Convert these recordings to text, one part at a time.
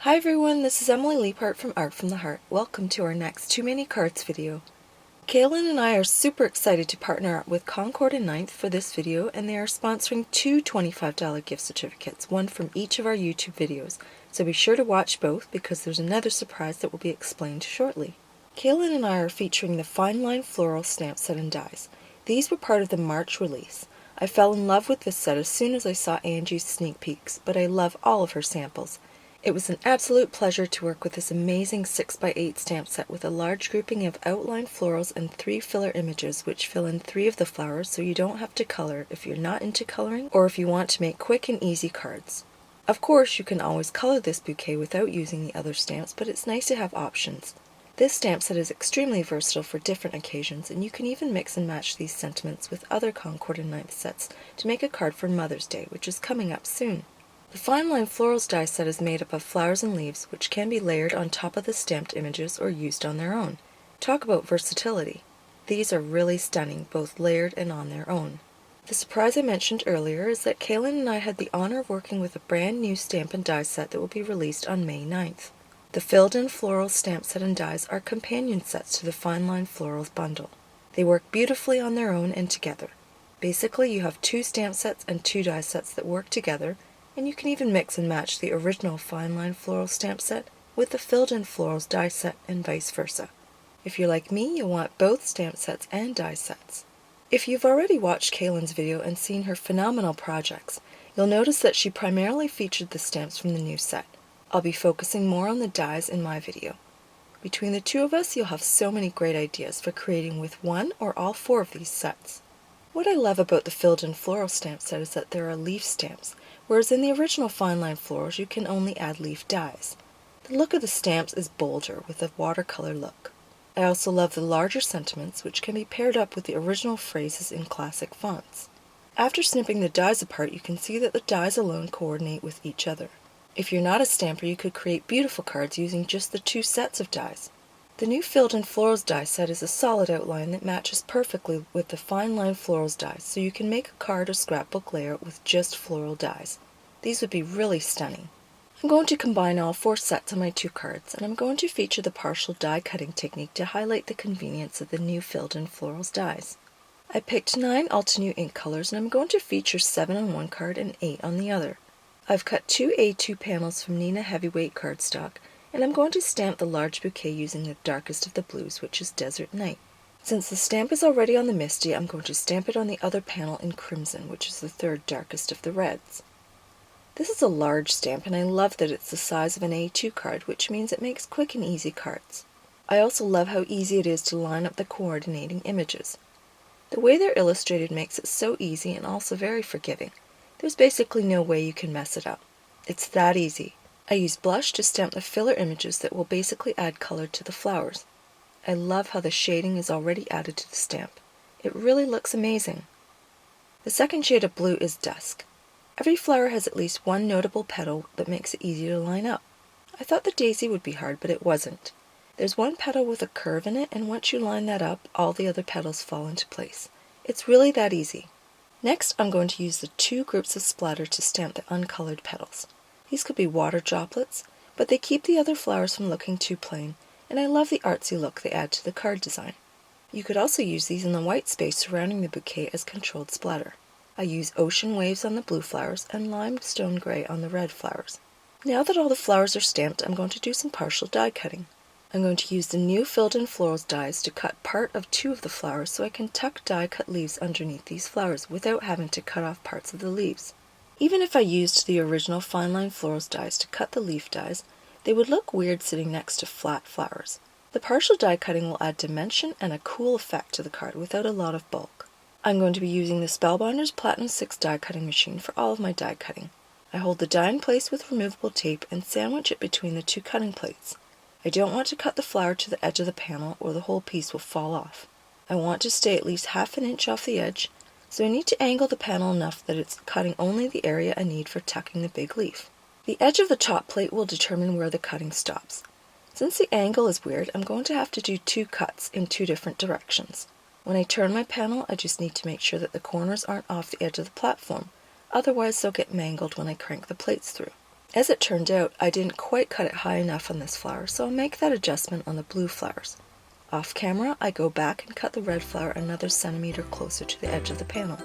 Hi everyone, this is Emily Leiphart from Art from the Heart. Welcome to our next Too Many Cards video. Kaylin and I are super excited to partner up with Concord 9th for this video, and they are sponsoring two $25 gift certificates, one from each of our YouTube videos. So be sure to watch both because there's another surprise that will be explained shortly. Kaylin and I are featuring the Fine Line Floral stamp set and dies. These were part of the March release. I fell in love with this set as soon as I saw Angie's sneak peeks, but I love all of her samples. It was an absolute pleasure to work with this amazing 6x8 stamp set with a large grouping of outline florals and 3 filler images which fill in 3 of the flowers, so you don't have to color if you're not into coloring or if you want to make quick and easy cards. Of course, you can always color this bouquet without using the other stamps, but it's nice to have options. This stamp set is extremely versatile for different occasions, and you can even mix and match these sentiments with other Concord 9th sets to make a card for Mother's Day, which is coming up soon. The Fine Line Florals die set is made up of flowers and leaves, which can be layered on top of the stamped images or used on their own. Talk about versatility. These are really stunning, both layered and on their own. The surprise I mentioned earlier is that Kaylin and I had the honor of working with a brand new stamp and die set that will be released on May 9th. The filled-in floral stamp set and dies are companion sets to the Fine Line Florals bundle. They work beautifully on their own and together. Basically, you have 2 stamp sets and 2 die sets that work together, and you can even mix and match the original Fine Line Floral stamp set with the filled-in florals die set and vice versa. If you're like me, you'll want both stamp sets and die sets. If you've already watched Kaylin's video and seen her phenomenal projects, you'll notice that she primarily featured the stamps from the new set. I'll be focusing more on the dies in my video. Between the two of us, you'll have so many great ideas for creating with one or all 4 of these sets. What I love about the filled-in floral stamp set is that there are leaf stamps, whereas in the original Fine Line Florals you can only add leaf dies. The look of the stamps is bolder with a watercolor look. I also love the larger sentiments, which can be paired up with the original phrases in classic fonts. After snipping the dies apart, you can see that the dies alone coordinate with each other. If you're not a stamper, you could create beautiful cards using just the 2 sets of dies. The new filled-in florals die set is a solid outline that matches perfectly with the Fine Line Florals dies, so you can make a card or scrapbook layout with just floral dies. These would be really stunning. I'm going to combine all 4 sets on my 2 cards, and I'm going to feature the partial die cutting technique to highlight the convenience of the new filled-in florals dies. I picked 9 Altenew ink colors, and I'm going to feature 7 on one card and 8 on the other. I've cut 2 A2 panels from Nina Heavyweight cardstock, and I'm going to stamp the large bouquet using the darkest of the blues, which is Desert Night. Since the stamp is already on the Misty, I'm going to stamp it on the other panel in Crimson, which is the 3rd darkest of the reds. This is a large stamp, and I love that it's the size of an A2 card, which means it makes quick and easy cards. I also love how easy it is to line up the coordinating images. The way they're illustrated makes it so easy and also very forgiving. There's basically no way you can mess it up. It's that easy. I use blush to stamp the filler images that will basically add color to the flowers. I love how the shading is already added to the stamp. It really looks amazing. The second shade of blue is Dusk. Every flower has at least one notable petal that makes it easy to line up. I thought the daisy would be hard, but it wasn't. There's one petal with a curve in it, and once you line that up, all the other petals fall into place. It's really that easy. Next, I'm going to use the 2 groups of splatter to stamp the uncolored petals. These could be water droplets, but they keep the other flowers from looking too plain, and I love the artsy look they add to the card design. You could also use these in the white space surrounding the bouquet as controlled splatter. I use ocean waves on the blue flowers and limestone gray on the red flowers. Now that all the flowers are stamped, I'm going to do some partial die cutting. I'm going to use the new filled-in florals dies to cut part of 2 of the flowers so I can tuck die-cut leaves underneath these flowers without having to cut off parts of the leaves. Even if I used the original Fine Line Florals dies to cut the leaf dies, they would look weird sitting next to flat flowers. The partial die cutting will add dimension and a cool effect to the card without a lot of bulk. I'm going to be using the Spellbinders Platinum 6 die cutting machine for all of my die cutting. I hold the die in place with removable tape and sandwich it between the 2 cutting plates. I don't want to cut the flower to the edge of the panel or the whole piece will fall off. I want to stay at least half an inch off the edge, so I need to angle the panel enough that it's cutting only the area I need for tucking the big leaf. The edge of the top plate will determine where the cutting stops. Since the angle is weird, I'm going to have to do 2 cuts in 2 different directions. When I turn my panel, I just need to make sure that the corners aren't off the edge of the platform, otherwise they'll get mangled when I crank the plates through. As it turned out, I didn't quite cut it high enough on this flower, so I'll make that adjustment on the blue flowers. Off camera, I go back and cut the red flower another centimeter closer to the edge of the panel.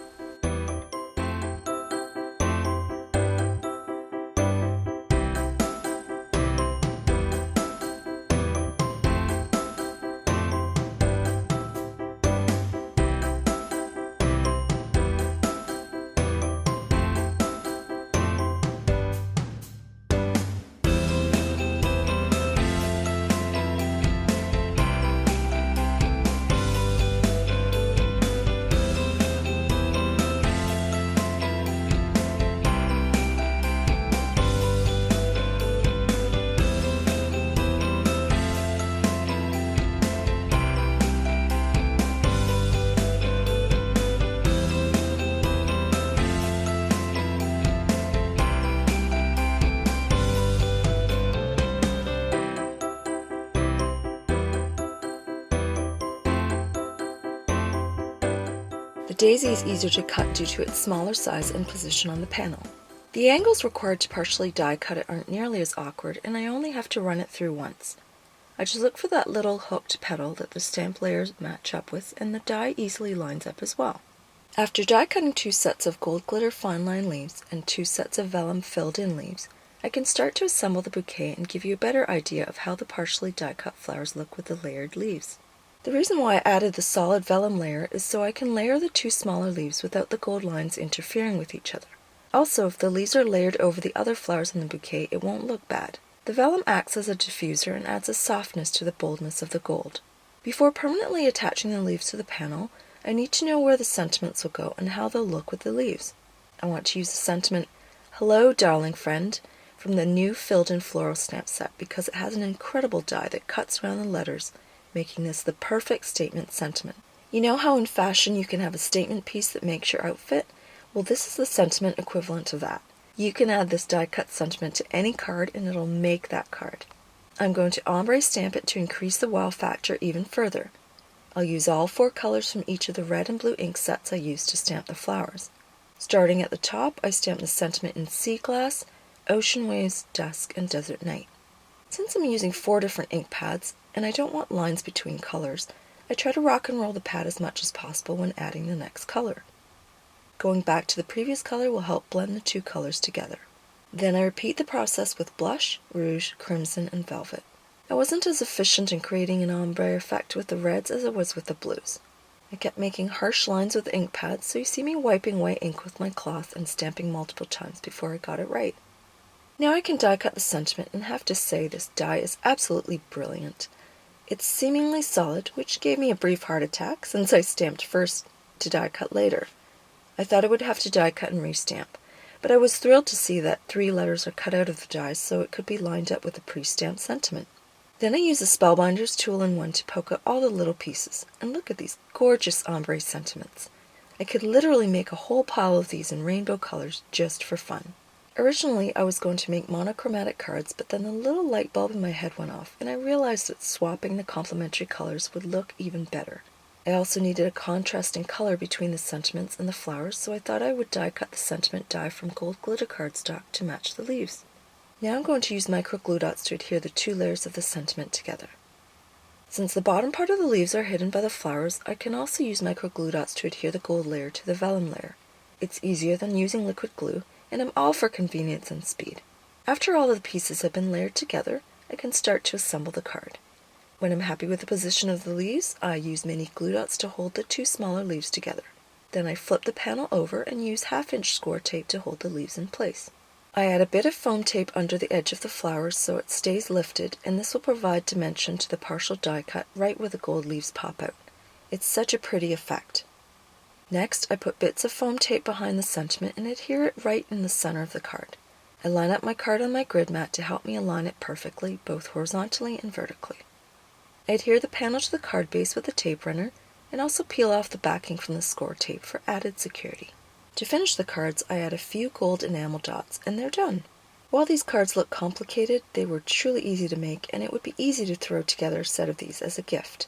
The daisy is easier to cut due to its smaller size and position on the panel. The angles required to partially die cut it aren't nearly as awkward, and I only have to run it through once. I just look for that little hooked petal that the stamp layers match up with, and the die easily lines up as well. After die cutting 2 sets of gold glitter fine line leaves and 2 sets of vellum filled in leaves, I can start to assemble the bouquet and give you a better idea of how the partially die cut flowers look with the layered leaves. The reason why I added the solid vellum layer is so I can layer the 2 smaller leaves without the gold lines interfering with each other. Also, if the leaves are layered over the other flowers in the bouquet, it won't look bad. The vellum acts as a diffuser and adds a softness to the boldness of the gold. Before permanently attaching the leaves to the panel, I need to know where the sentiments will go and how they'll look with the leaves. I want to use the sentiment, "Hello, darling friend," from the new filled-in floral stamp set because it has an incredible die that cuts around the letters, making this the perfect statement sentiment. You know how in fashion you can have a statement piece that makes your outfit? Well, this is the sentiment equivalent of that. You can add this die-cut sentiment to any card and it'll make that card. I'm going to ombre stamp it to increase the wow factor even further. I'll use all 4 colors from each of the red and blue ink sets I used to stamp the flowers. Starting at the top, I stamp the sentiment in sea glass, ocean waves, dusk, and desert night. Since I'm using 4 different ink pads, and I don't want lines between colors, I try to rock and roll the pad as much as possible when adding the next color. Going back to the previous color will help blend the 2 colors together. Then I repeat the process with blush, rouge, crimson, and velvet. I wasn't as efficient in creating an ombre effect with the reds as I was with the blues. I kept making harsh lines with ink pads, so you see me wiping away ink with my cloth and stamping multiple times before I got it right. Now I can die cut the sentiment and have to say this die is absolutely brilliant. It's seemingly solid, which gave me a brief heart attack since I stamped first to die cut later. I thought I would have to die cut and restamp, but I was thrilled to see that 3 letters are cut out of the die so it could be lined up with the pre-stamped sentiment. Then I use a Spellbinder's tool-in-one to poke out all the little pieces, and look at these gorgeous ombre sentiments. I could literally make a whole pile of these in rainbow colors just for fun. Originally, I was going to make monochromatic cards, but then the little light bulb in my head went off, and I realized that swapping the complementary colors would look even better. I also needed a contrasting color between the sentiments and the flowers, so I thought I would die cut the sentiment die from gold glitter cardstock to match the leaves. Now I'm going to use micro glue dots to adhere the 2 layers of the sentiment together. Since the bottom part of the leaves are hidden by the flowers, I can also use micro glue dots to adhere the gold layer to the vellum layer. It's easier than using liquid glue, and I'm all for convenience and speed. After all of the pieces have been layered together, I can start to assemble the card. When I'm happy with the position of the leaves, I use mini glue dots to hold the 2 smaller leaves together. Then I flip the panel over and use 1/2-inch score tape to hold the leaves in place. I add a bit of foam tape under the edge of the flowers so it stays lifted, and this will provide dimension to the partial die cut right where the gold leaves pop out. It's such a pretty effect. Next, I put bits of foam tape behind the sentiment and adhere it right in the center of the card. I line up my card on my grid mat to help me align it perfectly, both horizontally and vertically. I adhere the panel to the card base with a tape runner, and also peel off the backing from the score tape for added security. To finish the cards, I add a few gold enamel dots, and they're done. While these cards look complicated, they were truly easy to make, and it would be easy to throw together a set of these as a gift.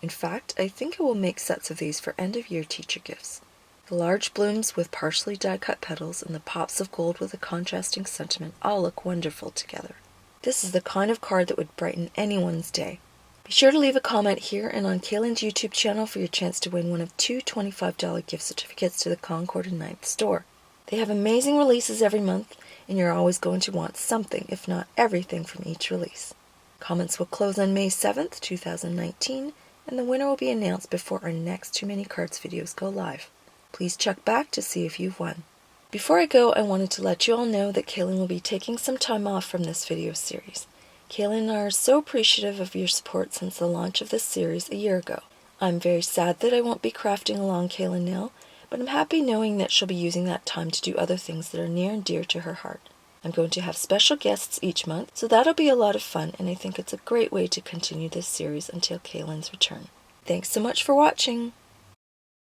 In fact, I think I will make sets of these for end-of-year teacher gifts. The large blooms with partially die-cut petals and the pops of gold with a contrasting sentiment all look wonderful together. This is the kind of card that would brighten anyone's day. Be sure to leave a comment here and on Kaylin's YouTube channel for your chance to win one of two $25 gift certificates to the Concord 9th store. They have amazing releases every month, and you're always going to want something, if not everything, from each release. Comments will close on May 7th, 2019, and the winner will be announced before our next Too Many Cards videos go live. Please check back to see if you've won. Before I go, I wanted to let you all know that Kaylin will be taking some time off from this video series. Kaylin and I are so appreciative of your support since the launch of this series a year ago. I'm very sad that I won't be crafting along Kaylin now, but I'm happy knowing that she'll be using that time to do other things that are near and dear to her heart. I'm going to have special guests each month, so that'll be a lot of fun, and I think it's a great way to continue this series until Kaylin's return. Thanks so much for watching!